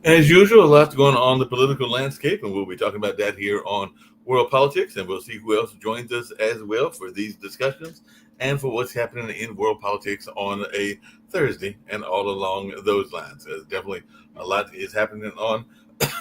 As usual, a lot going on in the political landscape, and we'll be talking about that here on World Politics, and we'll see who else joins us as well for these discussions and for what's happening in world politics on a Thursday and all along those lines. Definitely a lot is happening on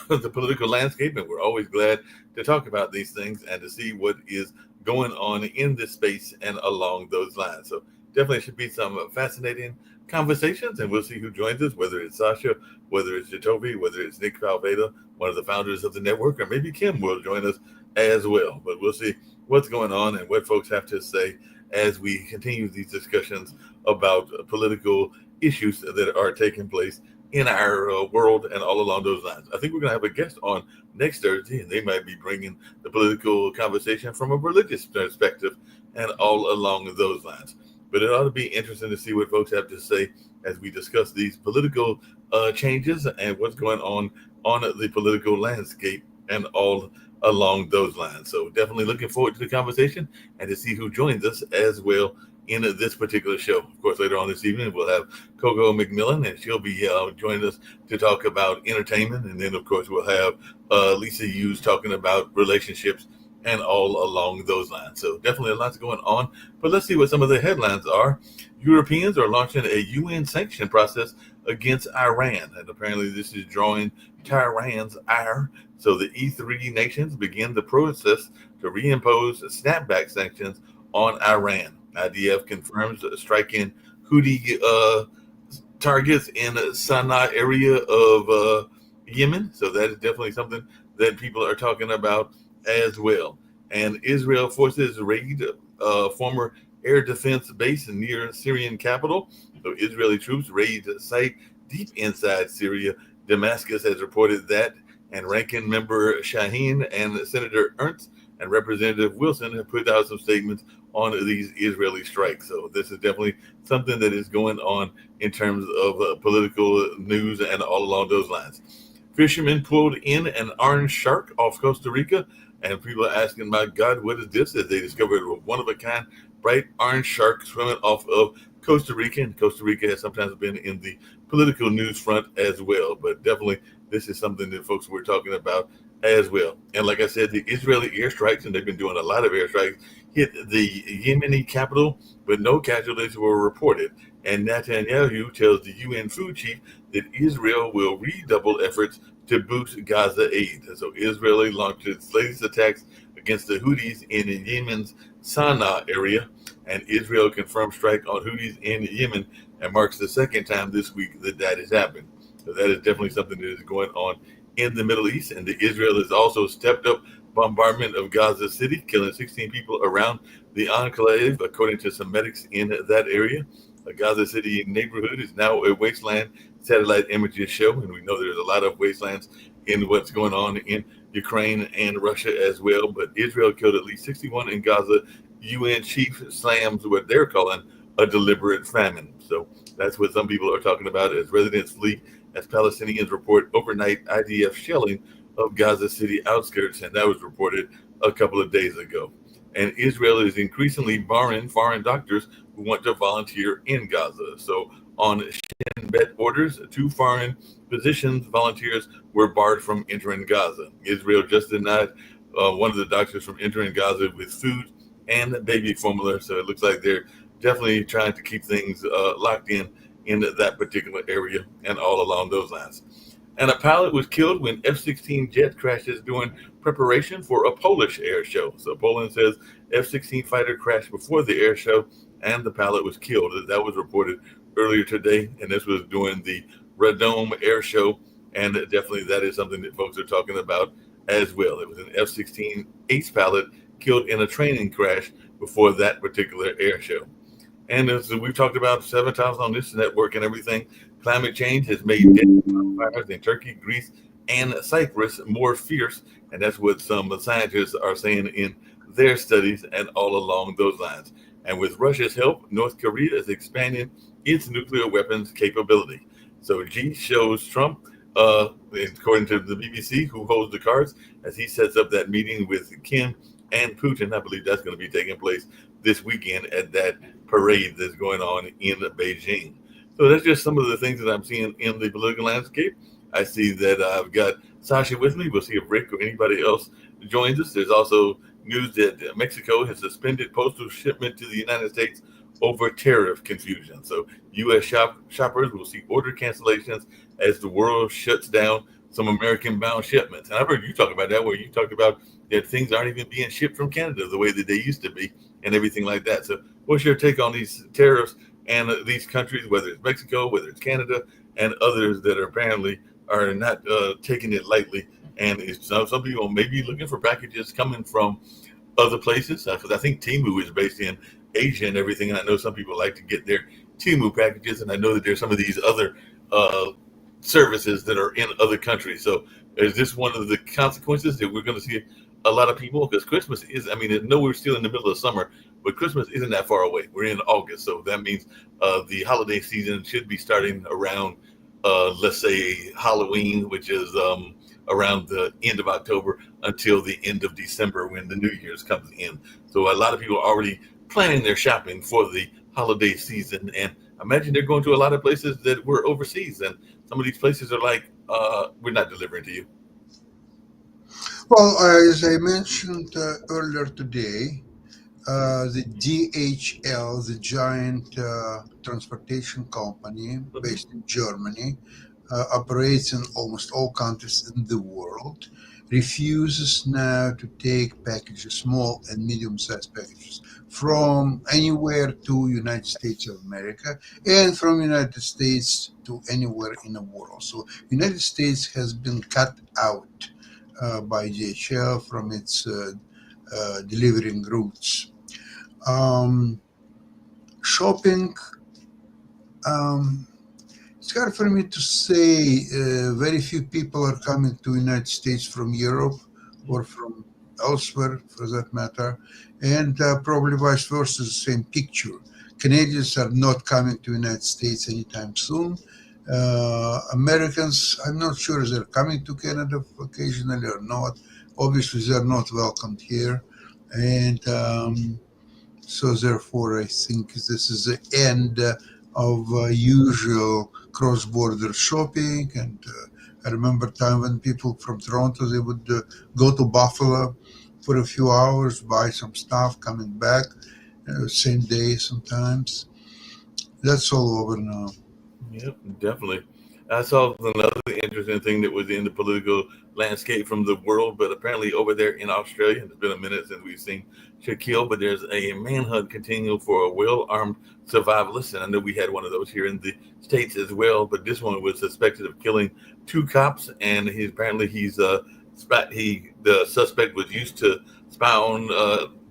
the political landscape, and we're always glad to talk about these things and to see what is going on in this space and along those lines. So definitely should be some fascinating conversations, and we'll see who joins us, whether it's Sasha, whether it's Jacoby, whether it's Nick Falveda, one of the founders of the network, or maybe Kim will join us as well. But we'll see what's going on and what folks have to say as we continue these discussions about political issues that are taking place in our world and all along those lines. I think we're going to have a guest on next Thursday, and they might be bringing the political conversation from a religious perspective and all along those lines. But it ought to be interesting to see what folks have to say as we discuss these political changes and what's going on the political landscape and all along those lines. So definitely looking forward to the conversation and to see who joins us as well in this particular show. Of course, later on this evening, we'll have Coco McMillan, and she'll be joining us to talk about entertainment. And then, of course, we'll have Lisa Hughes talking about relationships and all along those lines. So definitely a lot's going on. But let's see what some of the headlines are. Europeans are launching a UN sanction process against Iran. And apparently this is drawing Tehran's ire. So the E3 nations begin the process to reimpose snapback sanctions on Iran. IDF confirms striking Houthi targets in Sana'a area of Yemen. So that is definitely something that people are talking about as well. And Israel forces raid former air defense base near Syrian capital. So Israeli troops raid site deep inside Syria. Damascus has reported that, and ranking member Shaheen and Senator Ernst and Representative Wilson have put out some statements on these Israeli strikes. So this is definitely something that is going on in terms of political news and all along those lines. Fishermen pulled in an orange shark off Costa Rica, and people are asking, my God, what is this? As they discovered a one-of-a-kind bright orange shark swimming off of Costa Rica, and Costa Rica has sometimes been in the political news front as well. But definitely, this is something that folks were talking about as well. And like I said, the Israeli airstrikes, and they've been doing a lot of airstrikes, hit the Yemeni capital, but no casualties were reported. And Netanyahu tells the UN food chief that Israel will redouble efforts to boost Gaza aid. So Israel launched its latest attacks against the Houthis in Yemen's Sana'a area, and Israel confirmed strike on Houthis in Yemen, and marks the second time this week that has happened. So that is definitely something that is going on in the Middle East, and Israel has also stepped up bombardment of Gaza City, killing 16 people around the enclave, according to some medics in that area. The Gaza City neighborhood is now a wasteland, satellite images show, and we know there's a lot of wastelands in what's going on in Ukraine and Russia as well. But Israel killed at least 61 in Gaza. UN chief slams what they're calling a deliberate famine. So that's what some people are talking about as residents flee, as Palestinians report overnight IDF shelling of Gaza City outskirts, and that was reported a couple of days ago. And Israel is increasingly barring foreign doctors who want to volunteer in Gaza. So on Shin Bet orders, 2 foreign physicians, volunteers, were barred from entering Gaza. Israel just denied one of the doctors from entering Gaza with food and baby formula. So it looks like they're definitely trying to keep things locked in that particular area and all along those lines. And a pilot was killed when F-16 jet crashes during preparation for a Polish air show. So Poland says F-16 fighter crashed before the air show, and the pilot was killed. That was reported earlier today, and this was during the Radom air show, and definitely that is something that folks are talking about as well. It was an F-16 ace pilot killed in a training crash before that particular air show. And as we've talked about 7 times on this network and everything, climate change has made fires in Turkey, Greece, and Cyprus more fierce. And that's what some scientists are saying in their studies and all along those lines. And with Russia's help, North Korea is expanding its nuclear weapons capability. So Xi shows Trump, according to the BBC, who holds the cards, as he sets up that meeting with Kim and Putin. I believe that's going to be taking place this weekend at that parade that's going on in Beijing. So that's just some of the things that I'm seeing in the political landscape. I see that I've got Sasha with me. We'll see if Rick or anybody else joins us. There's also news that Mexico has suspended postal shipment to the United States over tariff confusion. So U.S. shoppers will see order cancellations as the world shuts down some American-bound shipments. And I've heard you talk about that, where you talked about that things aren't even being shipped from Canada the way that they used to be and everything like that. So what's your take on these tariffs and these countries, whether it's Mexico, whether it's Canada, and others that apparently are not taking it lightly? And some people may be looking for packages coming from other places, because I think Temu is based in Asia and everything. And I know some people like to get their Temu packages, and I know that there's some of these other services that are in other countries. So is this one of the consequences that we're going to see a lot of people? Because Christmas is, I mean, I know we're still in the middle of summer, but Christmas isn't that far away. We're in August. So that means the holiday season should be starting around, let's say, Halloween, which is around the end of October until the end of December when the New Year's comes in. So a lot of people are already planning their shopping for the holiday season. And I imagine they're going to a lot of places that were overseas. And some of these places are like, we're not delivering to you. Well, as I mentioned earlier today, the DHL, the giant transportation company based in Germany, operates in almost all countries in the world, refuses now to take packages, small and medium-sized packages, from anywhere to United States of America and from United States to anywhere in the world. So United States has been cut out by DHL from its delivering routes. Um, Shopping, um, it's hard for me to say. Very few people are coming to United States from Europe or from elsewhere, for that matter, and probably vice versa, the same picture. Canadians are not coming to United States anytime soon. Americans, I'm not sure if they're coming to Canada occasionally or not. Obviously, they're not welcomed here, and so therefore, I think this is the end of usual cross-border shopping. And I remember time when people from Toronto, they would go to Buffalo for a few hours, buy some stuff, coming back same day sometimes. That's all over now. Yep, definitely. I saw another interesting thing that was in the political landscape from the world, but apparently over there in Australia, it's been a minute since we've seen Shaquille, but there's a manhunt continuing for a well-armed survivalist, and I know we had one of those here in the States as well, but this one was suspected of killing two cops, and the suspect was used to spy on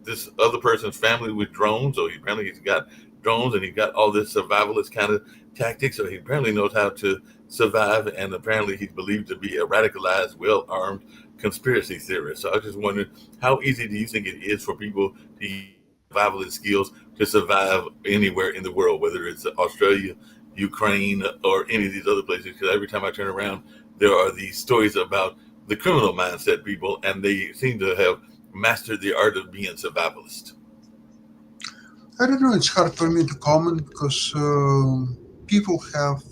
this other person's family with drones, so he's got drones and he's got all this survivalist kind of tactics, so he apparently knows how to survive, and apparently he's believed to be a radicalized, well-armed conspiracy theorist. So I was just wondering, how easy do you think it is for people to use survivalist skills to survive anywhere in the world, whether it's Australia, Ukraine, or any of these other places? Because every time I turn around, there are these stories about the criminal mindset people, and they seem to have mastered the art of being survivalist. I don't know, it's hard for me to comment because people have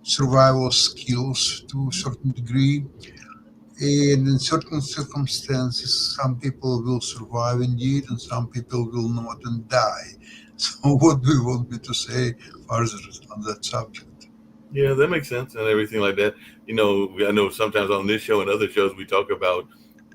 survival skills to a certain degree. And in certain circumstances, some people will survive indeed, and some people will not and die. So, what do you want me to say further on that subject? Yeah, that makes sense and everything like that. I know sometimes on this show and other shows we talk about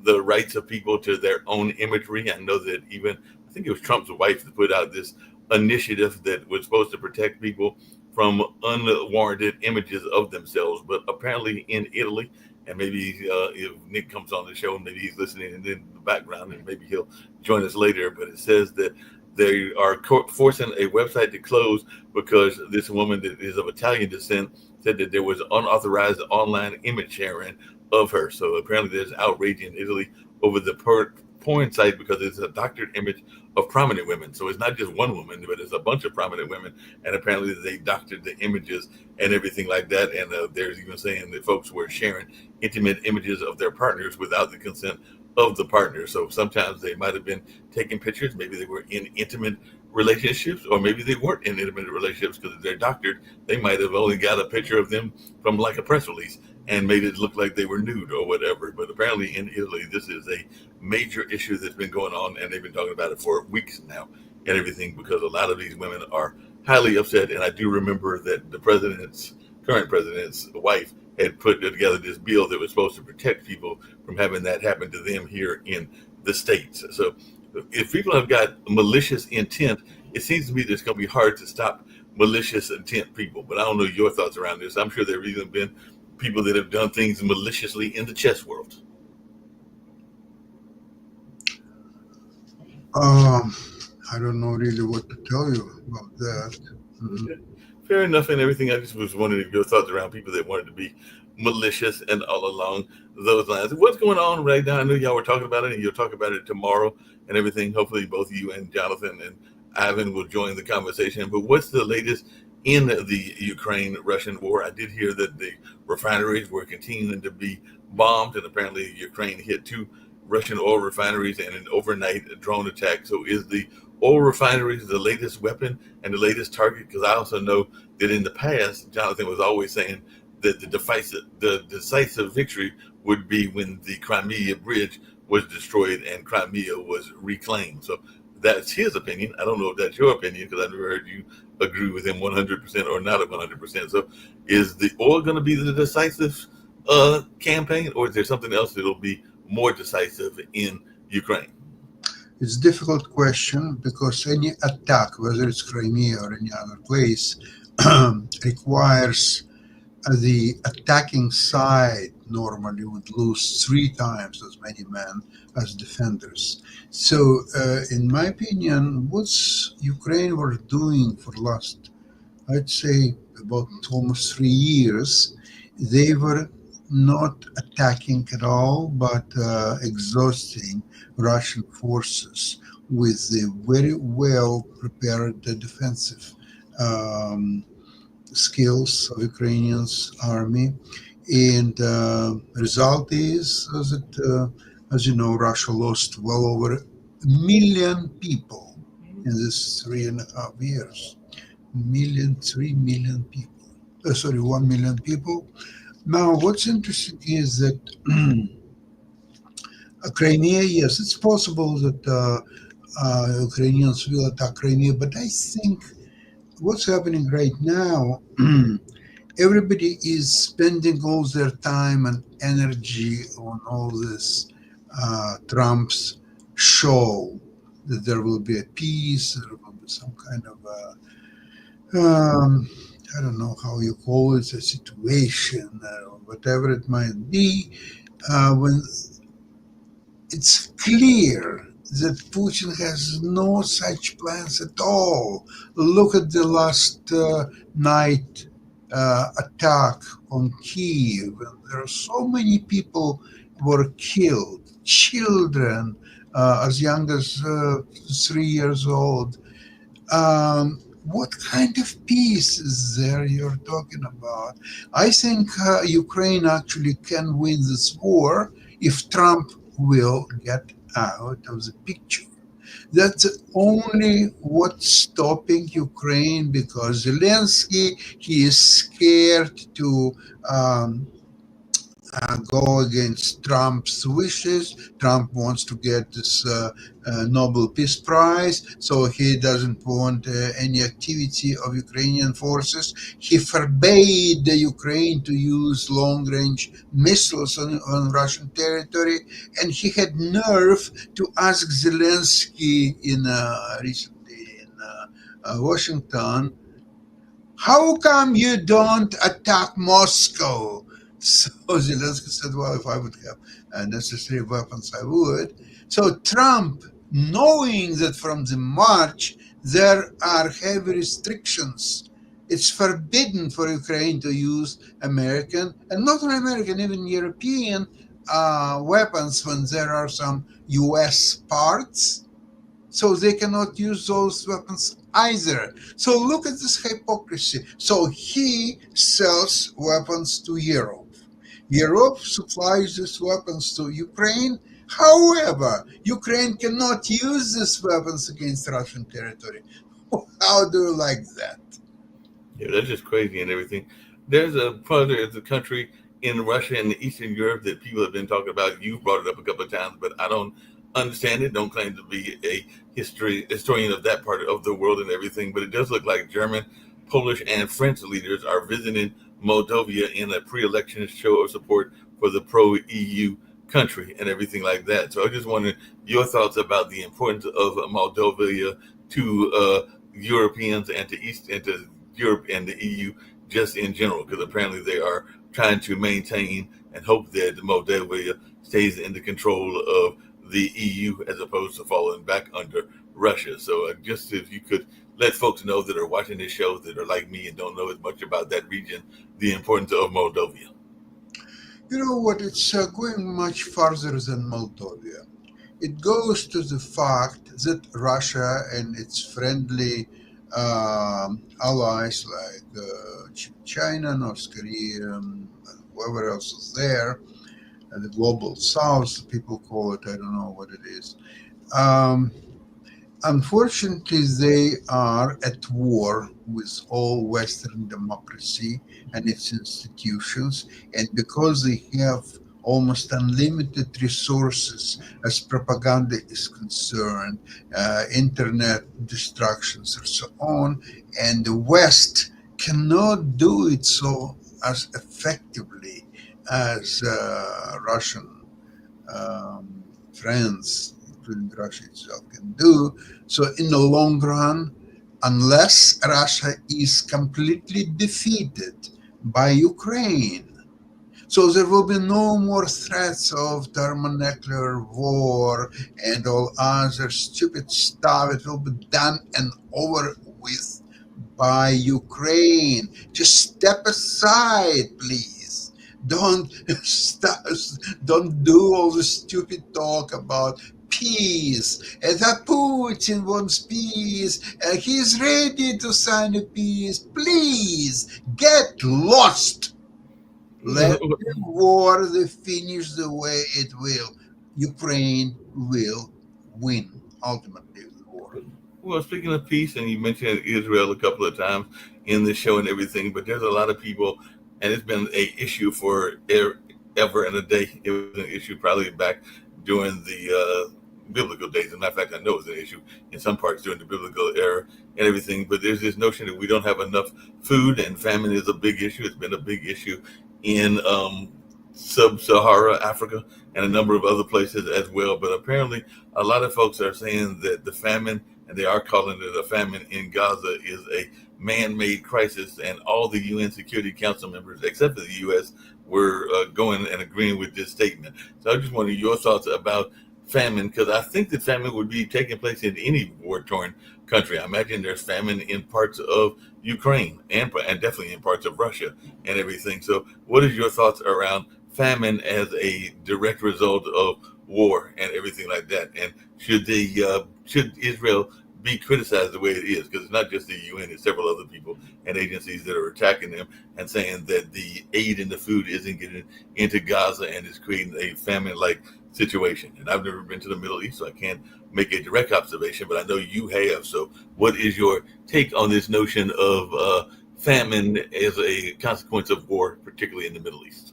the rights of people to their own imagery. I know that even I think it was Trump's wife that put out this initiative that was supposed to protect people from unwarranted images of themselves. But apparently in Italy, and maybe if Nick comes on the show, maybe he's listening and in the background, and maybe he'll join us later. But it says that they are forcing a website to close because this woman that is of Italian descent said that there was unauthorized online image sharing of her. So apparently there's outrage in Italy over the porn site because it's a doctored image of prominent women. So it's not just one woman, but it's a bunch of prominent women. And apparently they doctored the images and everything like that. And there's even saying that folks were sharing intimate images of their partners without the consent of the partner. So sometimes they might have been taking pictures. Maybe they were in intimate relationships, or maybe they weren't in intimate relationships because they're doctored. They might have only got a picture of them from like a press release and made it look like they were nude or whatever. But apparently in Italy, this is a major issue that's been going on, and they've been talking about it for weeks now and everything because a lot of these women are highly upset. And I do remember that the current president's wife had put together this bill that was supposed to protect people from having that happen to them here in the States. So if people have got malicious intent, it seems to me that it's going to be hard to stop malicious intent people. But I don't know your thoughts around this. I'm sure there have even been people that have done things maliciously in the chess world. I don't know really what to tell you about that. Okay. Fair enough and everything. I just was wondering your thoughts around people that wanted to be malicious and all along those lines. What's going on right now? I know y'all were talking about it and you'll talk about it tomorrow and everything. Hopefully both you and Jonathan and Ivan will join the conversation. But what's the latest in the Ukraine-Russian war? I did hear that the refineries were continuing to be bombed, and apparently Ukraine hit two Russian oil refineries in an overnight drone attack. So is the oil refineries the latest weapon and the latest target? Because I also know that in the past, Jonathan was always saying that the decisive victory would be when the Crimea bridge was destroyed and Crimea was reclaimed. So that's his opinion. I don't know if that's your opinion because I've never heard you agree with him 100% or not at 100%. So is the oil going to be the decisive campaign, or is there something else that'll be more decisive in Ukraine? It's a difficult question because any attack, whether it's Crimea or any other place, requires the attacking side normally would lose 3 times as many men as defenders. So, in my opinion, what's Ukraine were doing for last, I'd say, about almost 3 years, they were not attacking at all, but exhausting Russian forces with the very well prepared defensive um, skills of Ukrainians army, and result is that, as you know, Russia lost well over 1 million people in this 3.5 years. 3 million people. Sorry, 1 million people. Now, what's interesting is that Crimea, yes, it's possible that Ukrainians will attack Crimea, but I think what's happening right now, everybody is spending all their time and energy on all this Trump's show that there will be a peace, there will be some kind of I don't know how you call it, a situation, whatever it might be, when it's clear that Putin has no such plans at all. Look at the last night attack on Kiev. There are so many people were killed, children as young as 3 years old. What kind of peace is there you're talking about? I think Ukraine actually can win this war if Trump will get out of the picture. That's only what's stopping Ukraine, because Zelensky, he is scared to go against Trump's wishes. Trump wants to get this Nobel Peace Prize, so he doesn't want any activity of Ukrainian forces. He forbade the Ukraine to use long-range missiles on Russian territory, and he had nerve to ask Zelensky recently in Washington, how come you don't attack Moscow? So Zelensky said, well, if I would have necessary weapons, I would. So Trump, knowing that from the March there are heavy restrictions, it's forbidden for Ukraine to use American, and not only American, even European weapons when there are some US parts. So they cannot use those weapons either. So look at this hypocrisy. So he sells weapons to Europe. Europe supplies these weapons to Ukraine. However, Ukraine cannot use these weapons against Russian territory. How do you like that? Yeah, that's just crazy and everything. There's a part of the country in Russia and Eastern Europe that people have been talking about. You brought it up a couple of times, but I don't understand it. Don't claim to be a historian of that part of the world and everything. But it does look like German, Polish, and French leaders are visiting Moldova in a pre-election show of support for the pro-EU country and everything like that. So I just wondered your thoughts about the importance of Moldova to Europeans and to East and to Europe and the EU just in general, because apparently they are trying to maintain and hope that Moldova stays in the control of the EU as opposed to falling back under Russia. So just if you could let folks know that are watching this show that are like me and don't know as much about that region, the importance of Moldova. You know what? It's going much farther than Moldova. It goes to the fact that Russia and its friendly allies like China, North Korea, whoever else is there, the global south, people call it, I don't know what it is. Um, Unfortunately, they are at war with all Western democracy and its institutions, and because they have almost unlimited resources as propaganda is concerned, internet distractions, and so on, and the West cannot do it so as effectively as Russian friends, including Russia itself, can do. So, in the long run, unless Russia is completely defeated by Ukraine, so there will be no more threats of thermonuclear war and all other stupid stuff. It will be done and over with by Ukraine. Just step aside, please. Don't stop, don't do all the stupid talk about peace. That Putin wants peace. He's ready to sign a peace. Please get lost. Let the war finish the way it will. Ukraine will win ultimately the war. Well, speaking of peace, and you mentioned Israel a couple of times in the show and everything, but there's a lot of people, and it's been a issue for ever and a day. It was an issue probably back during the biblical days. As a matter of fact, I know it was an issue in some parts during the biblical era and everything. But there's this notion that we don't have enough food, and famine is a big issue. It's been a big issue in sub-Sahara Africa and a number of other places as well. But apparently, a lot of folks are saying that the famine, and they are calling it a famine in Gaza, is a man-made crisis, and all the UN Security Council members, except for the U.S., were going and agreeing with this statement. So I just wanted your thoughts about famine, because I think that famine would be taking place in any war-torn country. I imagine there's famine in parts of Ukraine and definitely in parts of Russia and everything. So what is your thoughts around famine as a direct result of war and everything like that? And should Israel be criticized the way it is? Because it's not just the UN, it's several other people and agencies that are attacking them and saying that the aid and the food isn't getting into Gaza and is creating a famine-like situation. And I've never been to the Middle East, so I can't make a direct observation, but I know you have. So what is your take on this notion of famine as a consequence of war, particularly in the Middle East?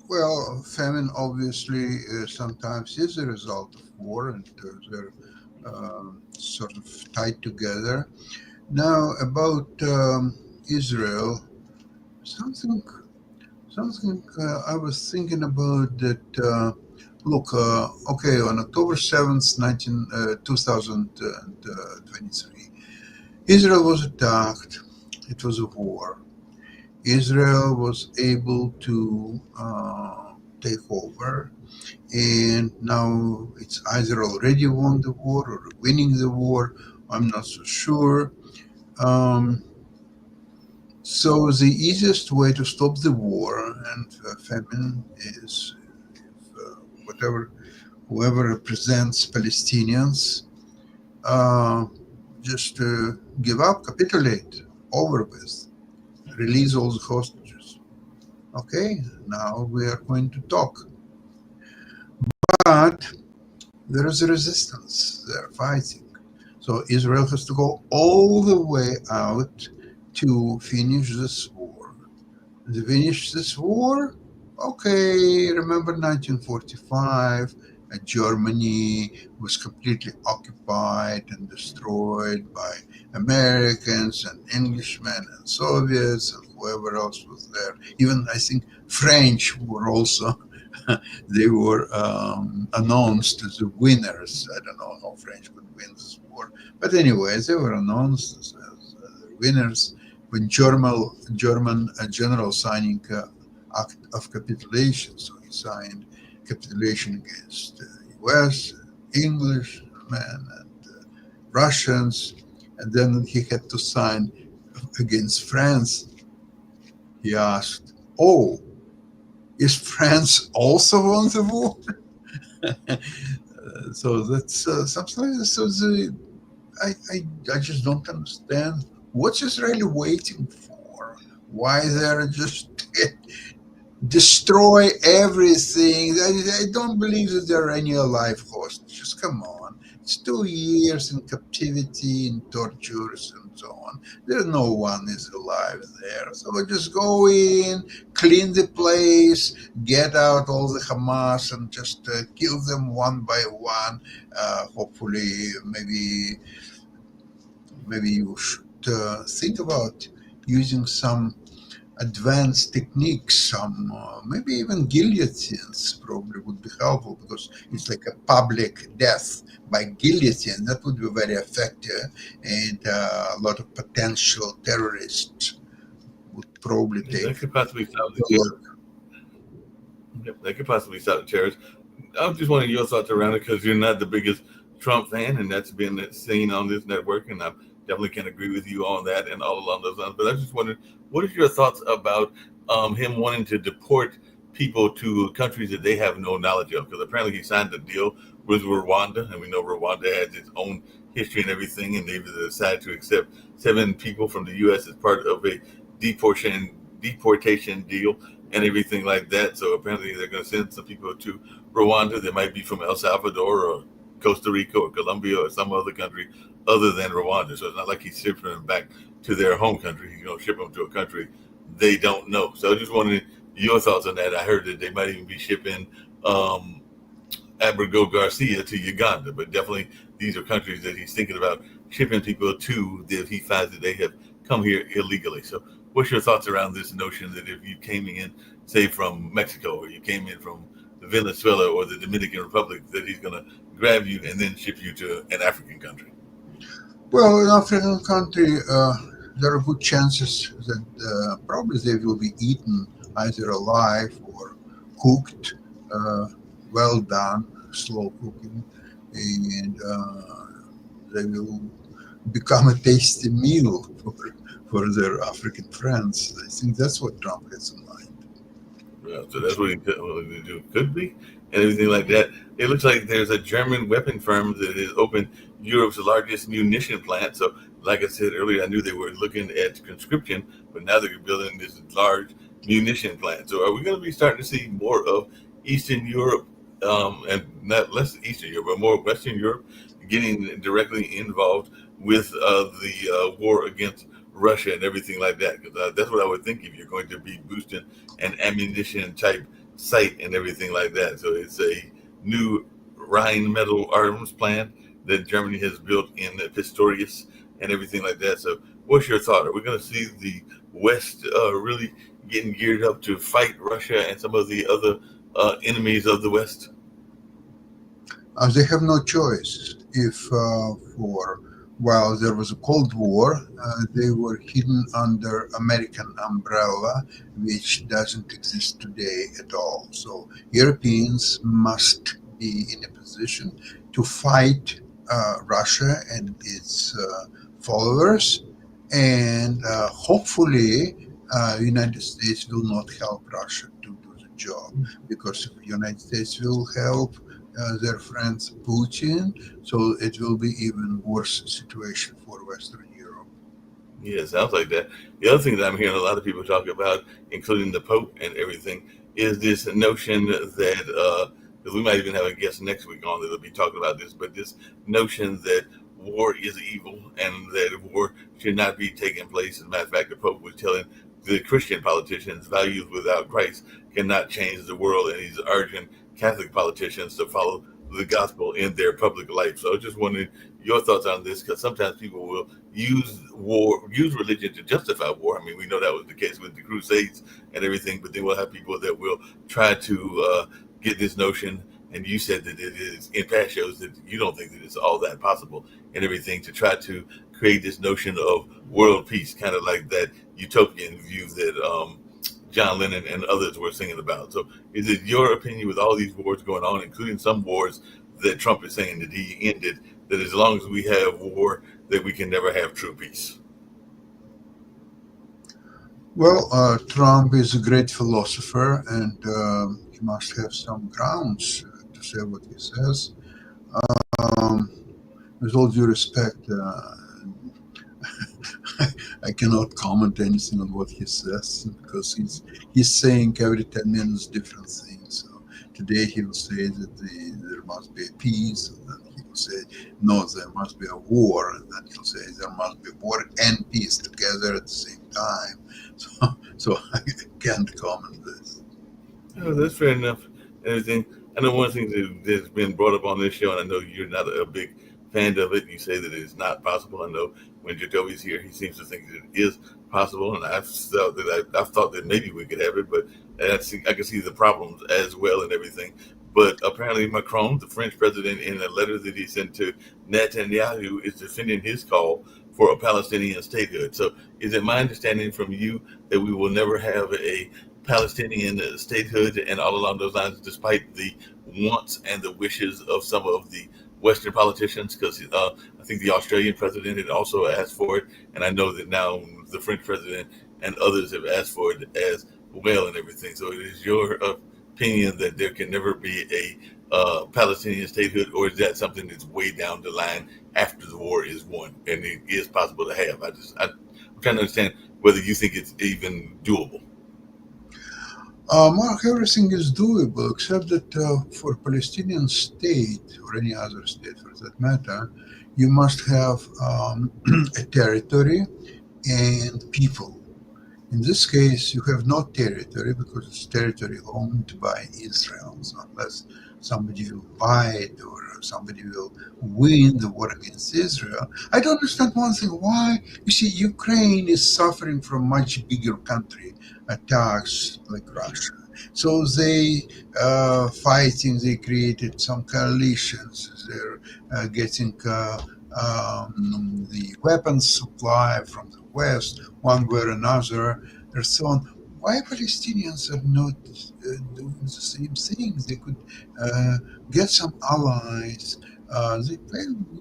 Well, famine obviously sometimes is a result of war, and they're sort of tied together. Now, about Israel, something I was thinking about that. Look, okay, on October 7th, 2023, Israel was attacked. It was a war. Israel was able to take over, and now it's either already won the war or winning the war. I'm not so sure. Um, so the easiest way to stop the war and famine is whatever whoever represents Palestinians uh, just give up, capitulate, over with, release all the hostages. Okay, now we are going to talk. But there is a resistance. They're fighting. So Israel has to go all the way out to finish this war. To finish this war, okay, remember 1945, Germany was completely occupied and destroyed by Americans and Englishmen and Soviets and whoever else was there. Even I think French were also they were announced as the winners. I don't know how French could win this war, but anyway, they were announced as winners when German general signing act of capitulation. So he signed capitulation against U.S., English men, and Russians, and then he had to sign against France. He asked, "Oh, is France also on the war?" So that's something like this. So I just don't understand what's Israeli waiting for. Why they're just destroy everything. I don't believe that there are any alive hostages. Come on. It's 2 years in captivity, in tortures, and so on. There's no one is alive there. So we just go in, clean the place, get out all the Hamas, and just kill them one by one. Hopefully, maybe you should think about using some advanced techniques, some maybe even guillotines probably would be helpful because it's like a public death by guillotine. That would be very effective, and a lot of potential terrorists would probably take That could possibly stop the the work. Yep, that could possibly stop the terrorists. I'm just wondering your thoughts around it because you're not the biggest Trump fan, and that's been seen on this network, and I definitely can agree with you on that and all along those lines. But I was just wondering, what is your thoughts about him wanting to deport people to countries that they have no knowledge of? Because apparently he signed a deal with Rwanda, and we know Rwanda has its own history and everything, and they've decided to accept 7 people from the U.S. as part of a deportation deal and everything like that. So apparently they're going to send some people to Rwanda that might be from El Salvador or Costa Rica or Colombia or some other country other than Rwanda. So it's not like he's shipping them back to their home country. He's going to ship them to a country they don't know. So I just wondering your thoughts on that. I heard that they might even be shipping um, Abigail Garcia to Uganda, but definitely these are countries that he's thinking about shipping people to that he finds that they have come here illegally. So, what's your thoughts around this notion that if you came in, say, from Mexico or you came in from Venezuela or the Dominican Republic, that he's going to grab you and then ship you to an African country? Well, in African country, there are good chances that probably they will be eaten either alive or cooked, uh, well done, slow cooking, and they will become a tasty meal for their African friends. I think that's what Trump has in mind. Yeah, so that's what he do. Could be, and everything like that. It looks like there's a German weapon firm that has opened Europe's largest munition plant. So, like I said earlier, I knew they were looking at conscription, but now they're building this large munition plant. So, are we going to be starting to see more of Eastern Europe, and not less Eastern Europe, but more Western Europe, getting directly involved with the war against Russia and everything like that? Because that's what I would think if you're going to be boosting an ammunition type site and everything like that. So it's a new Rhine metal arms plant that Germany has built in Pistorius and everything like that. So what's your thought? Are we going to see the West really getting geared up to fight Russia and some of the other enemies of the West? They have no choice. If for while there was a Cold War, they were hidden under American umbrella, which doesn't exist today at all. So Europeans must be in a position to fight Russia and its followers, and hopefully, United States will not help Russia to do the job because if United States will help their friends Putin, so it will be even worse situation for Western Europe. Yeah, it sounds like that. The other thing that I'm hearing a lot of people talk about, including the Pope and everything, is this notion that, because we might even have a guest next week on that'll be talking about this, but this notion that war is evil and that war should not be taking place. As a matter of fact, the Pope was telling the Christian politicians values without Christ cannot change the world, and he's urging Catholic politicians to follow the gospel in their public life. So I just wondering your thoughts on this, because sometimes people will use religion to justify war. I mean, we know that was the case with the Crusades and everything, but then we'll have people that will try to get this notion. And you said that it is in past shows that you don't think that it's all that possible and everything to try to create this notion of world peace, kind of like that utopian view that John Lennon and others were singing about. So, is it your opinion with all these wars going on, including some wars that Trump is saying that he ended, that as long as we have war, that we can never have true peace? Well, Trump is a great philosopher, and he must have some grounds to say what he says. Um, with all due respect, I cannot comment anything on what he says because he's saying every 10 minutes different things. So today he will say that there must be a peace, and then he will say no, there must be a war, and then he'll say there must be war and peace together at the same time. So I can't comment this. Oh, that's fair enough. Everything. I know one thing that's been brought up on this show, and I know you're not a big fan of it. You say that it's not possible. I know when Jacoby's here, he seems to think that it is possible, and I've thought that maybe we could have it, but I can see the problems as well and everything. But apparently, Macron, the French president, in a letter that he sent to Netanyahu, is defending his call for a Palestinian statehood. So, is it my understanding from you that we will never have a Palestinian statehood and all along those lines, despite the wants and the wishes of some of the Western politicians? Because I think the Australian president had also asked for it, and I know that now the French president and others have asked for it as well and everything. So, it is your opinion that there can never be a Palestinian statehood, or is that something that's way down the line after the war is won and it is possible to have? I'm trying to understand whether you think it's even doable. Mark, everything is doable except that for Palestinian state or any other state for that matter, you must have a territory and people. In this case, you have no territory because it's territory owned by Israel. So unless somebody will buy it or somebody will win the war against Israel, I don't understand one thing. Why? You see, Ukraine is suffering from much bigger country attacks like Russia. So they fighting. They created some coalitions. They're getting the weapons supply from the West, one way or another, and so on. Why Palestinians are not doing the same thing? They could get some allies.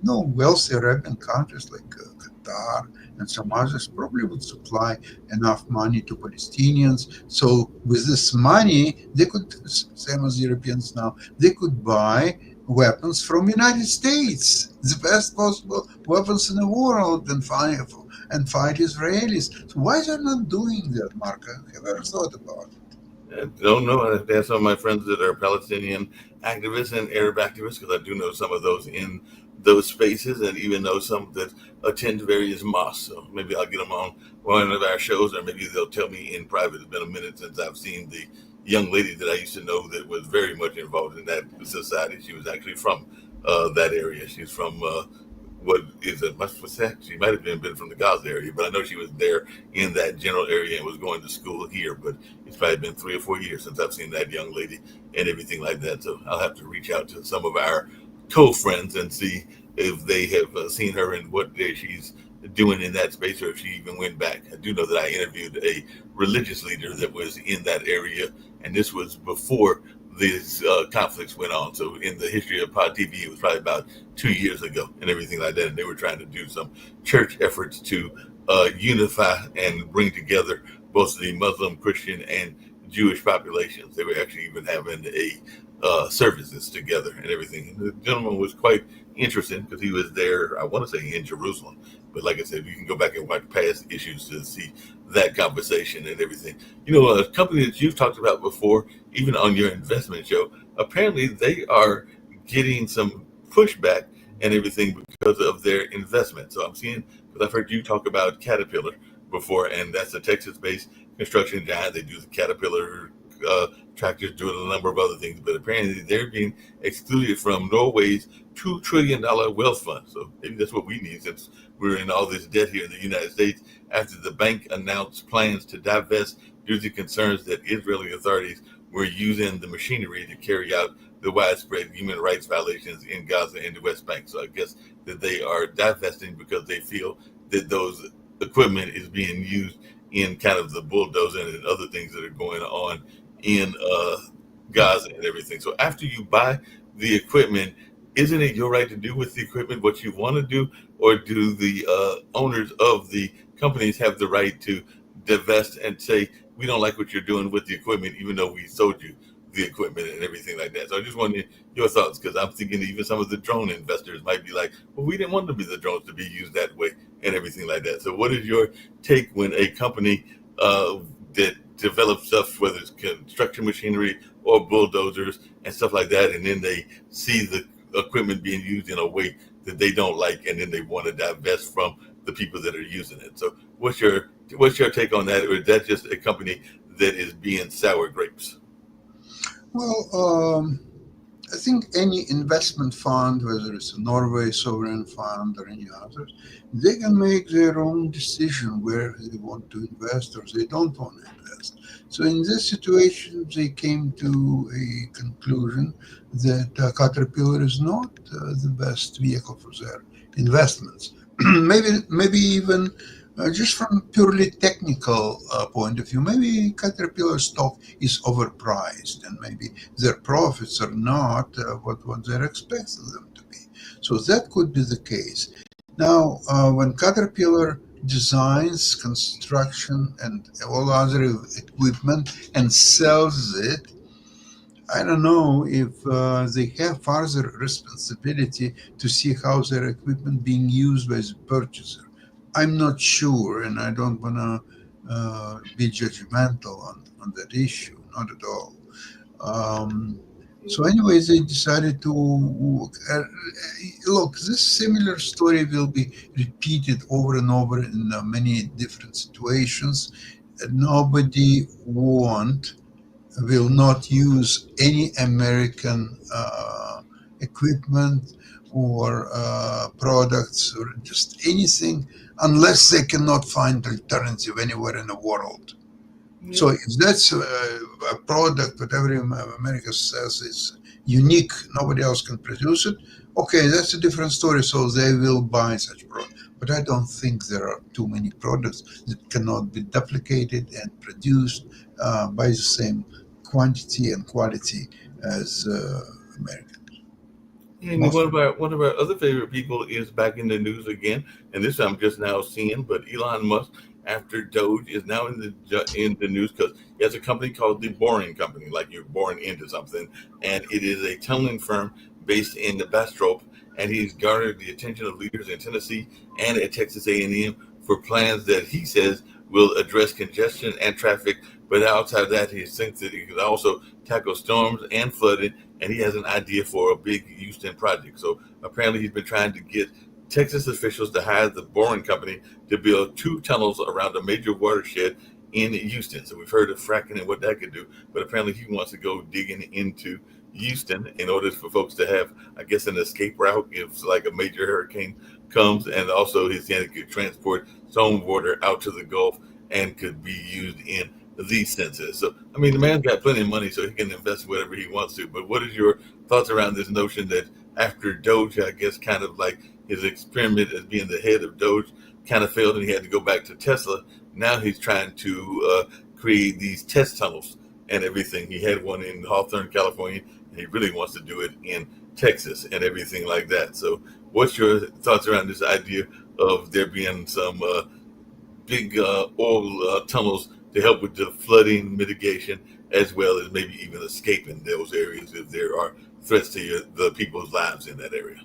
Wealthy Arabian countries like Qatar and some others probably would supply enough money to Palestinians. So with this money, they could, same as Europeans now, they could buy weapons from United States, the best possible weapons in the world, and fight Israelis. So why they're not doing that, Mark? Have you ever thought about it? I don't know. I have some of my friends that are Palestinian activists and Arab activists, because I do know some of those in those spaces, and even know some that attend various mosques. So maybe I'll get them on one of our shows, or maybe they'll tell me in private. It's been a minute since I've seen the young lady that I used to know that was very much involved in that society. She was actually from that area. She's from what is it? What's that? She might have been from the Gaza area, but I know she was there in that general area and was going to school here. But it's probably been 3 or 4 years since I've seen that young lady and everything like that. So I'll have to reach out to some of our co-friends and see if they have seen her and what she's doing in that space, or if she even went back. I do know that I interviewed a religious leader that was in that area, and this was before these conflicts went on. So in the history of Pod TV, it was probably about 2 years ago and everything like that. And they were trying to do some church efforts to unify and bring together both the Muslim, Christian, and Jewish populations. They were actually even having a services together and everything. And the gentleman was quite interesting because he was there, I want to say in Jerusalem. But like I said, you can go back and watch past issues to see that conversation and everything. A company that you've talked about before, even on your investment show, apparently they are getting some pushback and everything because of their investment. So I'm seeing, because I've heard you talk about Caterpillar before, and that's a Texas-based construction giant. They do the Caterpillar tractors, doing a number of other things, but apparently they're being excluded from Norway's $2 trillion wealth fund. So maybe that's what we need, since we're in all this debt here in the United States, after the bank announced plans to divest due to concerns that Israeli authorities were using the machinery to carry out the widespread human rights violations in Gaza and the West Bank. So I guess that they are divesting because they feel that those equipment is being used in kind of the bulldozing and other things that are going on in Gaza and everything. So after you buy the equipment, isn't it your right to do with the equipment what you want to do, or do the owners of the companies have the right to divest and say, we don't like what you're doing with the equipment, even though we sold you the equipment and everything like that? So I just wanted your thoughts, because I'm thinking even some of the drone investors might be like, well, we didn't want to be the drones to be used that way and everything like that. So what is your take when a company that develops stuff, whether it's construction machinery or bulldozers and stuff like that, and then they see the equipment being used in a way that they don't like, and then they want to divest from the people that are using it? So what's your take on that? Or is that just a company that is being sour grapes? Well, I think any investment fund, whether it's a Norway sovereign fund or any others, they can make their own decision where they want to invest or they don't want to invest. So in this situation, they came to a conclusion that Caterpillar is not the best vehicle for their investments. maybe even just from purely technical point of view, maybe Caterpillar stock is overpriced, and maybe their profits are not what they're expecting them to be. So that could be the case. Now, when Caterpillar designs construction and all other equipment and sells it, I don't know if they have further responsibility to see how their equipment being used by the purchaser. I'm not sure, and I don't want to be judgmental on that issue, not at all. Um, so, anyways, they decided to look. This similar story will be repeated over and over in many different situations. Nobody will not use any American equipment or products or just anything unless they cannot find alternative anywhere in the world. So if that's a product that every America says is unique, nobody else can produce it, okay, that's a different story. So they will buy such product. But I don't think there are too many products that cannot be duplicated and produced by the same quantity and quality as American. And one of our other favorite people is back in the news again, and this I'm just now seeing. But Elon Musk, after Doge, is now in the news because he has a company called the Boring Company, like you're born into something, and it is a tunneling firm based in the Bastrop, and he's garnered the attention of leaders in Tennessee and at Texas A&M for plans that he says will address congestion and traffic. But outside of that, he thinks that he could also tackle storms and flooding, and he has an idea for a big Houston project. So apparently he's been trying to get Texas officials to hire the Boring Company to build 2 tunnels around a major watershed in Houston. So we've heard of fracking and what that could do, but apparently he wants to go digging into Houston in order for folks to have, I guess, an escape route if like a major hurricane comes, and also he's saying it could transport storm water out to the Gulf and could be used in these senses. So, I mean, the man's got plenty of money, so he can invest whatever he wants to. But what is your thoughts around this notion that after Doge, I guess, kind of like his experiment as being the head of Doge kind of failed and he had to go back to Tesla? Now he's trying to create these test tunnels and everything. He had one in Hawthorne, California, and he really wants to do it in Texas and everything like that. So, what's your thoughts around this idea of there being some big oil tunnels to help with the flooding mitigation as well as maybe even escaping those areas if there are threats to the people's lives in that area.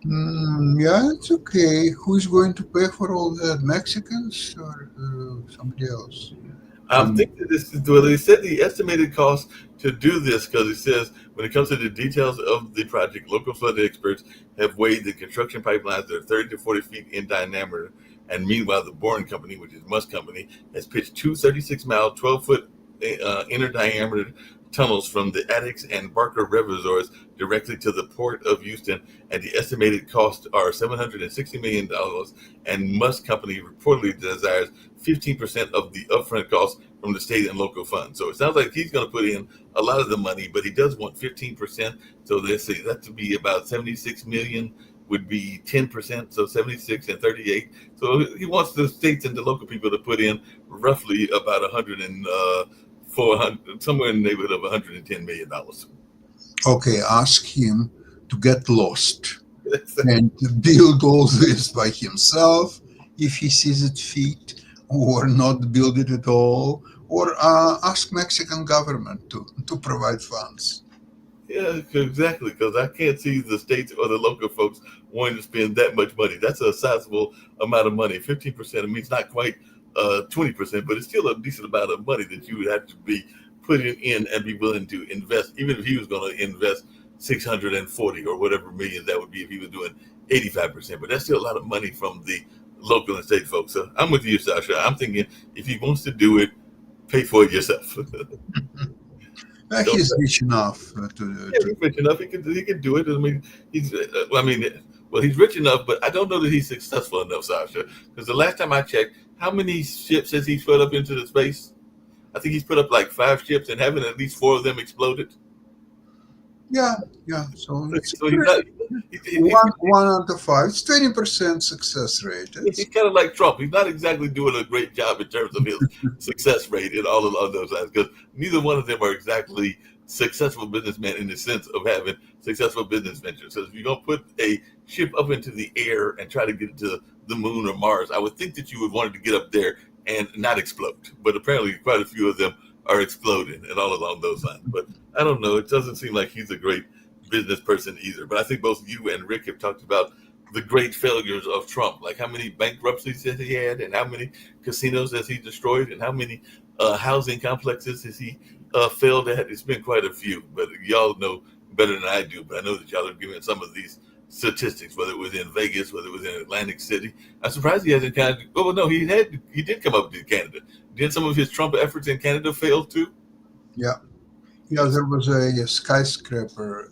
Yeah, it's okay. Who's going to pay for all that? Mexicans or somebody else? I'm Um, thinking this is well. They said the estimated cost to do this because it says when it comes to the details of the project, local flood experts have weighed the construction pipelines that are 30 to 40 feet in diameter, and meanwhile, the Boring Company, which is Musk Company, has pitched two 36-mile, 12-foot inner diameter tunnels from the Addicks and Barker reservoirs directly to the port of Houston, and the estimated costs are $760 million. And Musk Company reportedly desires 15% of the upfront cost from the state and local funds. So it sounds like he's going to put in a lot of the money, but he does want 15%. So they say that to be about 76 million would be 10%, so 76 and 38. So he wants the states and the local people to put in roughly about 400, somewhere in the neighborhood of $110 million. okay, ask him to get lost and to build all this by himself if he sees it fit, or not build it at all, or ask Mexican government to provide funds. Yeah, exactly. Because I can't see the states or the local folks wanting to spend that much money. That's a sizable amount of money. 15%. I mean, it's not quite 20%, but it's still a decent amount of money that you would have to be putting in and be willing to invest. Even if he was going to invest 640 or whatever million that would be if he was doing 85%. But that's still a lot of money from the local and state folks. So I'm with you, Sasha. I'm thinking if he wants to do it, pay for it yourself. Don't He's rich enough Yeah, to. he's rich enough. He can do it. I mean, he's rich enough, but I don't know that he's successful enough, Sasha. Because the last time I checked, how many ships has he put up into the space? I think he's put up like 5 ships, and haven't at least 4 of them exploded. Yeah, yeah. So it's So he's not. one out of 5. It's 20% success rate. He's kind of like Trump. He's not exactly doing a great job in terms of his success rate and all of those lines, because neither one of them are exactly successful businessmen in the sense of having successful business ventures. So if you're going to put a ship up into the air and try to get it to the moon or Mars, I would think that you would want it to get up there and not explode. But apparently, quite a few of them are exploding and all along those lines. But I don't know. It doesn't seem like he's a great business person either. But I think both you and Rick have talked about the great failures of Trump, like how many bankruptcies that he had, and how many casinos has he destroyed, and how many housing complexes has he failed at. It's been quite a few, but y'all know better than I do. But I know that y'all are giving some of these statistics, whether it was in Vegas, whether it was in Atlantic City. I'm surprised he hasn't kind of. Oh no, he did come up to Canada. Did some of his Trump efforts in Canada fail too? Yeah. Yeah, there was a skyscraper.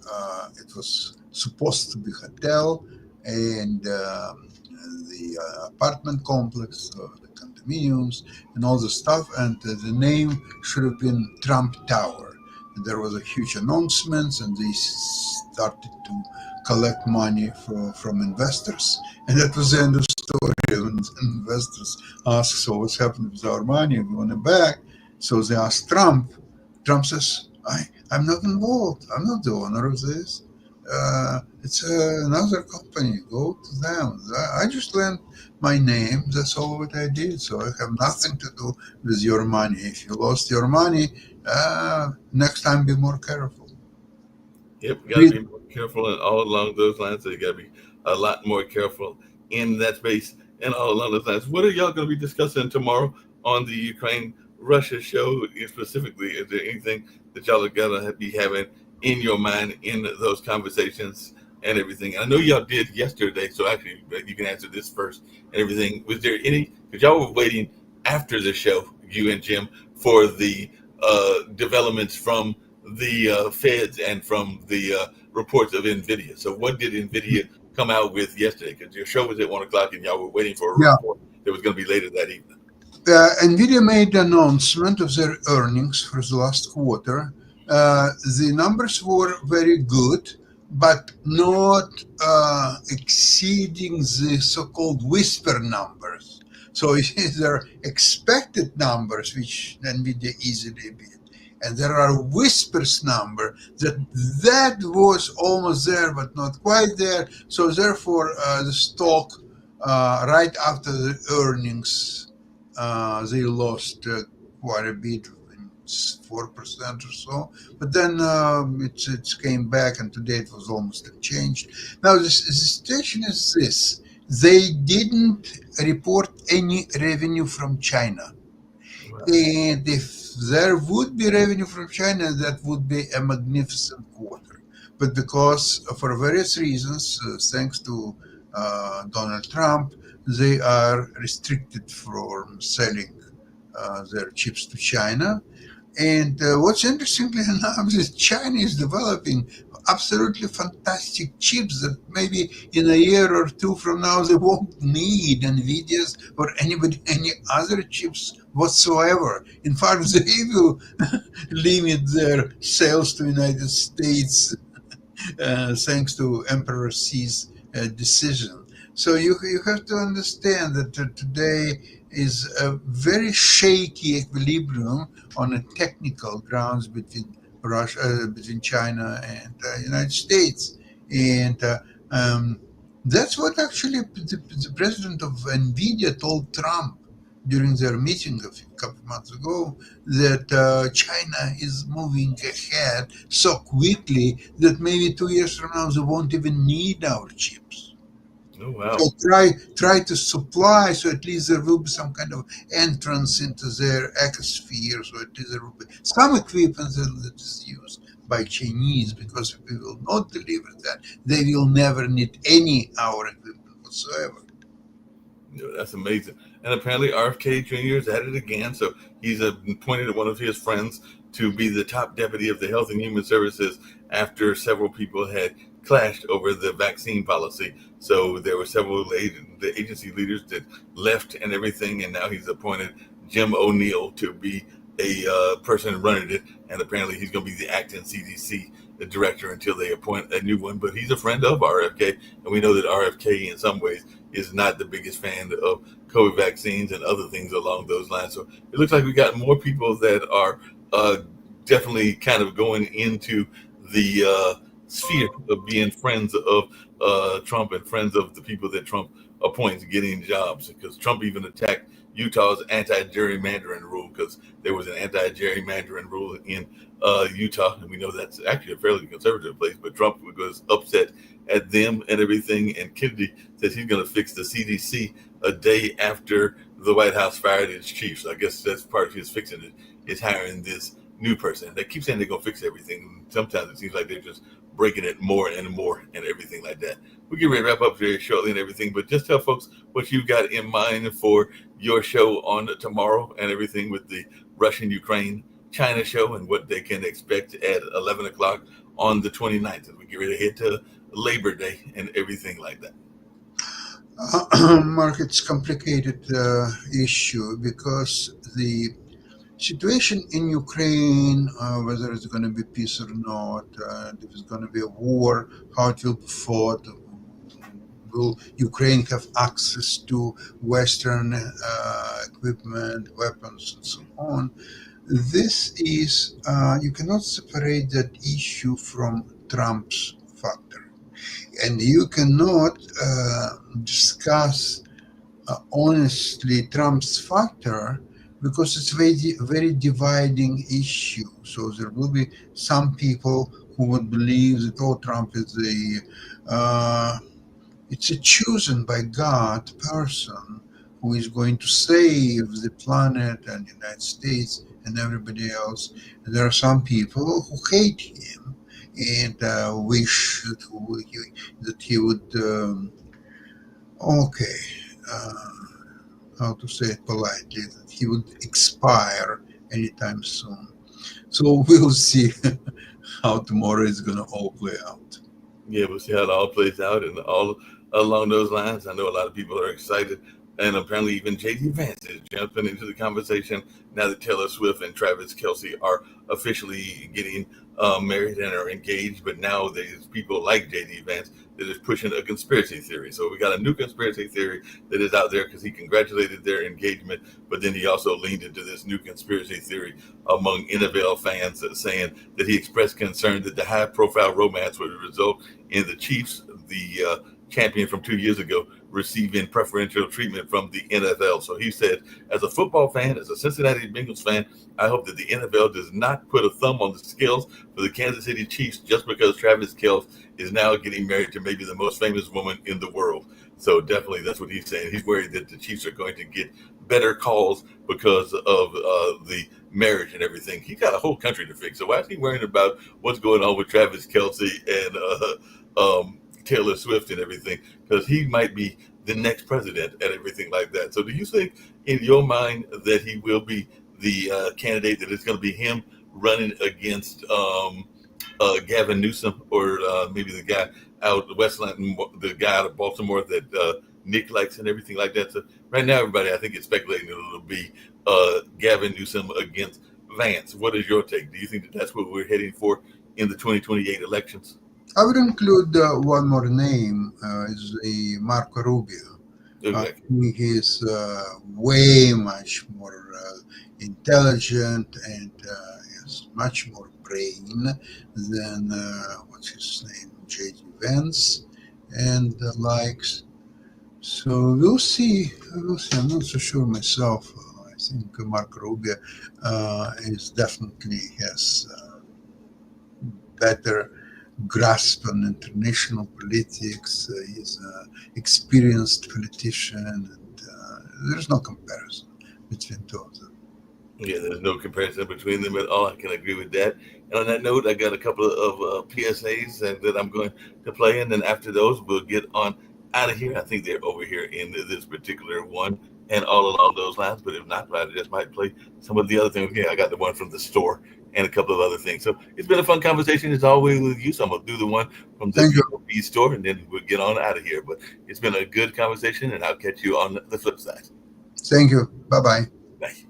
It was supposed to be hotel, and the apartment complex, the condominiums, and all the stuff. And the name should have been Trump Tower. And there was a huge announcement, and they started to collect money from investors. And that was the end of the story. And investors asked, "So what's happened with our money? We want it back." So they asked Trump. Trump says, I'm not involved. I'm not the owner of this. It's another company. Go to them. I just lent my name. That's all what I did. So I have nothing to do with your money. If you lost your money, next time be more careful. Yep, you got to be more careful and all along those lines. So you got to be a lot more careful in that space and all along those lines. What are y'all going to be discussing tomorrow on the Ukraine Russia show specifically? Is there anything that y'all are going to be having in your mind in those conversations and everything? I know y'all did yesterday, so actually you can answer this first and everything. Was there any, because y'all were waiting after the show, you and Jim, for the developments from the feds and from the reports of NVIDIA. So what did NVIDIA come out with yesterday? Because your show was at 1 o'clock and y'all were waiting for a report that was going to be later that evening. NVIDIA made an announcement of their earnings for the last quarter. The numbers were very good, but not exceeding the so-called whisper numbers. So there are expected numbers, which NVIDIA easily beat. And there are whispers number that was almost there, but not quite there. So therefore, the stock right after the earnings, they lost quite a bit 4% or so. But then it's came back, and today it was almost unchanged. Now the situation is this: they didn't report any revenue from China. Wow. And if there would be revenue from China, that would be a magnificent quarter. But because for various reasons, thanks to Donald Trump, they are restricted from selling their chips to China. And what's interestingly enough is China is developing absolutely fantastic chips that maybe in a year or two from now they won't need NVIDIA's or any other chips whatsoever. In fact, they will limit their sales to United States thanks to Emperor Xi's decision. So you have to understand that today is a very shaky equilibrium on a technical grounds between between China and United States, and that's what actually the president of NVIDIA told Trump during their meeting a couple of months ago, that China is moving ahead so quickly that maybe 2 years from now they won't even need our chips. Oh, wow. So try to supply, so at least there will be some kind of entrance into their ecosphere, so at least there will be some equipment that is used by Chinese, because if we will not deliver that, they will never need any our equipment whatsoever. That's amazing. And apparently RFK Jr. is at it again. So he's appointed one of his friends to be the top deputy of the Health and Human Services after several people had clashed over the vaccine policy. So there were several the agency leaders that left and everything, and now he's appointed Jim O'Neill to be a person running it. And apparently he's going to be the acting CDC director until they appoint a new one. But he's a friend of RFK, and we know that RFK in some ways is not the biggest fan of COVID vaccines and other things along those lines. So it looks like we got more people that are definitely kind of going into the sphere of being friends of Trump and friends of the people that Trump appoints getting jobs, because Trump even attacked Utah's anti-gerrymandering rule, because there was an anti-gerrymandering rule in Utah, and we know that's actually a fairly conservative place, but Trump was upset at them and everything, and Kennedy says he's going to fix the CDC a day after the White House fired its chief. So I guess that's part of his fixing it, is hiring this new person. They keep saying they're going to fix everything. Sometimes it seems like they're just breaking it more and more and everything like that. We'll get ready to wrap up very shortly and everything, but just tell folks what you got in mind for your show on tomorrow and everything with the Russian-Ukraine China show, and what they can expect at 11 o'clock on the 29th as we get ready to head to Labor Day and everything like that. Mark, it's complicated issue, because the situation in Ukraine, whether it's going to be peace or not, if it's going to be a war, how it will be fought, will Ukraine have access to Western equipment, weapons, and so on. This is, you cannot separate that issue from Trump's factor. And you cannot discuss honestly Trump's factor, because it's very dividing issue. So there will be some people who would believe that, oh, Trump is it's a chosen by God person who is going to save the planet and the United States and everybody else. And there are some people who hate him and wish that he would, how to say it politely, that he would expire anytime soon. So we'll see how tomorrow is going to all play out. Yeah, we'll see how it all plays out, and all along those lines. I know a lot of people are excited, and apparently even JD Vance is jumping into the conversation now that Taylor Swift and Travis Kelce are officially getting married and are engaged. But now there's people like JD Vance that is pushing a conspiracy theory. So we got a new conspiracy theory that is out there, because he congratulated their engagement, but then he also leaned into this new conspiracy theory among NFL fans saying that he expressed concern that the high-profile romance would result in the Chiefs, the champion from 2 years ago receiving preferential treatment from the NFL. So he said, as a football fan, as a Cincinnati Bengals fan, I hope that the NFL does not put a thumb on the scales for the Kansas City Chiefs just because Travis Kelce is now getting married to maybe the most famous woman in the world. So definitely that's what he's saying. He's worried that the Chiefs are going to get better calls because of the marriage and everything. He got a whole country to fix. So why is he worrying about what's going on with Travis Kelce and Taylor Swift and everything? Because he might be the next president and everything like that. So do you think in your mind that he will be the candidate, that it's going to be him running against Gavin Newsom, or maybe the guy out of Westland, the guy out of Baltimore that Nick likes and everything like that? So right now, everybody, I think, is speculating that it'll be Gavin Newsom against Vance. What is your take? Do you think that that's what we're heading for in the 2028 elections? I would include one more name, is the Marco Rubio. Exactly. I think he's way much more intelligent and has much more brain than what's his name, J.D. Vance and the likes. So we'll see. I'm not so sure myself. I think Marco Rubio is definitely has better grasp on international politics. He's an experienced politician, and there's no comparison between two of them. Yeah, there's no comparison between them at all. I can agree with that. And on that note, I got a couple of PSAs that I'm going to play, and then after those, we'll get on out of here. I think they're over here in this particular one and all along those lines. But if not, I just might play some of the other things. Yeah, I got the one from the store and a couple of other things. So it's been a fun conversation as always with you. So I'm going to do the one from the B store, and then we'll get on out of here. But it's been a good conversation, and I'll catch you on the flip side. Thank you. Bye-bye. Bye.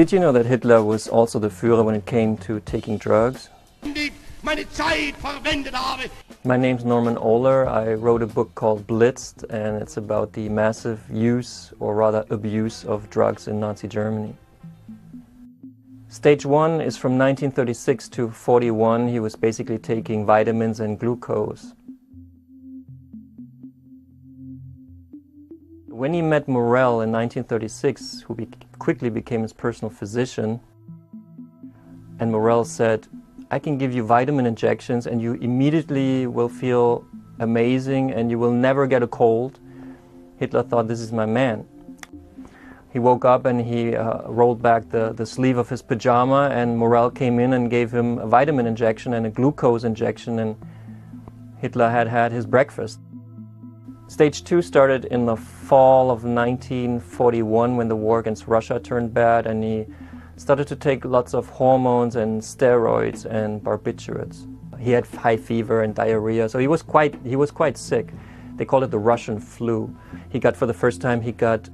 Did you know that Hitler was also the Führer when it came to taking drugs? My name's Norman Ohler. I wrote a book called Blitzed, and it's about the massive use, or rather abuse, of drugs in Nazi Germany. Stage 1 is from 1936 to 41. He was basically taking vitamins and glucose. When he met Morell in 1936, who quickly became his personal physician, and Morell said, I can give you vitamin injections and you immediately will feel amazing and you will never get a cold, Hitler thought, this is my man. He woke up and he rolled back the sleeve of his pajama, and Morell came in and gave him a vitamin injection and a glucose injection, and Hitler had had his breakfast. Stage 2 started in the fall of 1941 when the war against Russia turned bad, and he started to take lots of hormones and steroids and barbiturates. He had high fever and diarrhea, so he was quite sick. They called it the Russian flu. For the first time, he got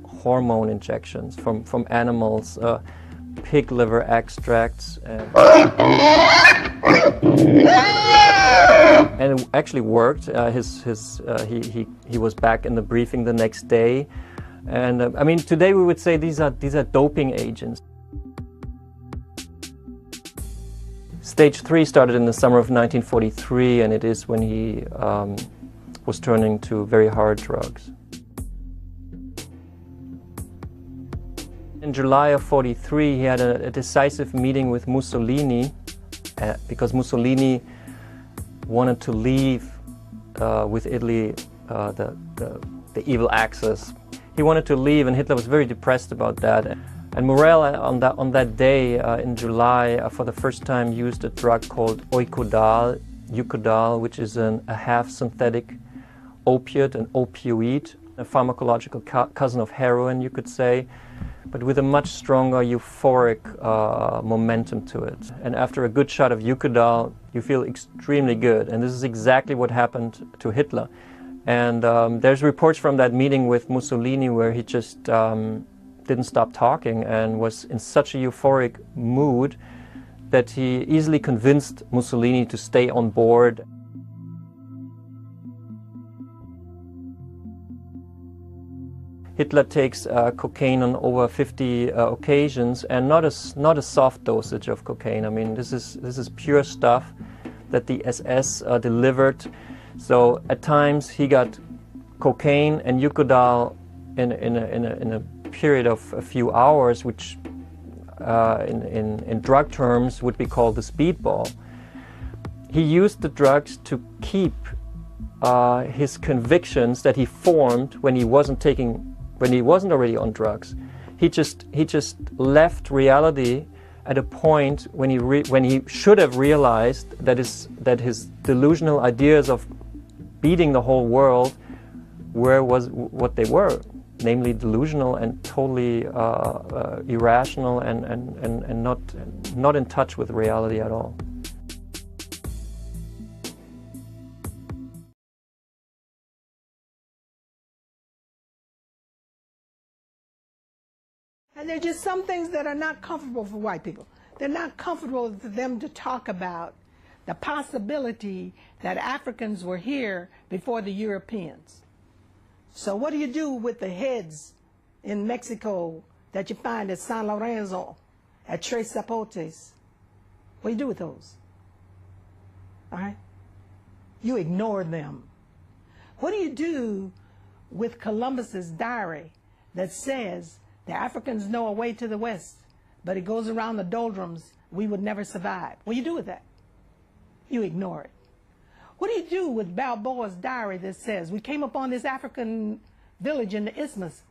hormone injections from animals, pig liver extracts. And it actually worked. He was back in the briefing the next day, and I mean, today we would say these are doping agents. Stage 3 started in the summer of 1943, and it is when he was turning to very hard drugs. In July of 43, he had a decisive meeting with Mussolini, because Mussolini wanted to leave with Italy the evil Axis. He wanted to leave, and Hitler was very depressed about that. And Morell, on that day in July, for the first time used a drug called Eukodal, which is a half-synthetic opiate, an opioid, a pharmacological cousin of heroin, you could say, but with a much stronger euphoric momentum to it. And after a good shot of Eukodal, you feel extremely good. And this is exactly what happened to Hitler. And there's reports from that meeting with Mussolini where he just didn't stop talking and was in such a euphoric mood that he easily convinced Mussolini to stay on board. Hitler takes cocaine on over 50 occasions, and not a soft dosage of cocaine. I mean, this is pure stuff that the SS delivered. So at times he got cocaine and Eukodal in a period of a few hours, which in drug terms would be called the speedball. He used the drugs to keep his convictions that he formed when he wasn't already on drugs. He just left reality at a point when he should have realized that his delusional ideas of beating the whole world was what they were, namely delusional and totally irrational and not in touch with reality at all. And there are just some things that are not comfortable for white people. They're not comfortable for them to talk about the possibility that Africans were here before the Europeans. So what do you do with the heads in Mexico that you find at San Lorenzo, at Tres Zapotes? What do you do with those? All right? You ignore them. What do you do with Columbus's diary that says the Africans know a way to the west, but it goes around the doldrums, we would never survive? What do you do with that? You ignore it. What do you do with Balboa's diary that says we came upon this African village in the isthmus?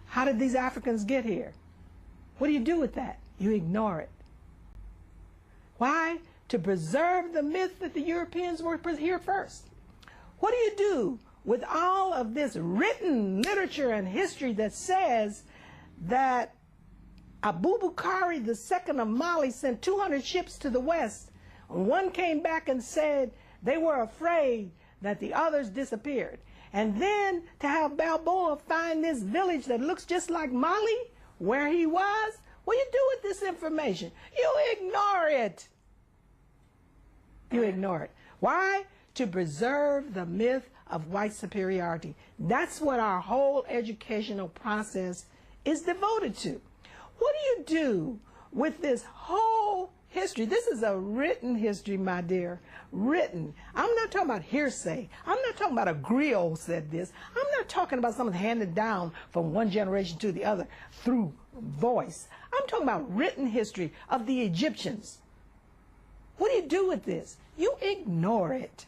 How did these Africans get here? What do you do with that? You ignore it. Why? To preserve the myth that the Europeans were here first. What do you do with all of this written literature and history that says that Abubakar II of Mali sent 200 ships to the west? One came back and said they were afraid that the others disappeared. And then to have Balboa find this village that looks just like Mali, where he was, what do you do with this information? You ignore it. You ignore it. Why? To preserve the myth of white superiority. That's what our whole educational process is devoted to. What do you do with this whole history? This is a written history, my dear. Written. I'm not talking about hearsay. I'm not talking about a griot said this. I'm not talking about something handed down from one generation to the other through voice. I'm talking about written history of the Egyptians. What do you do with this? You ignore it.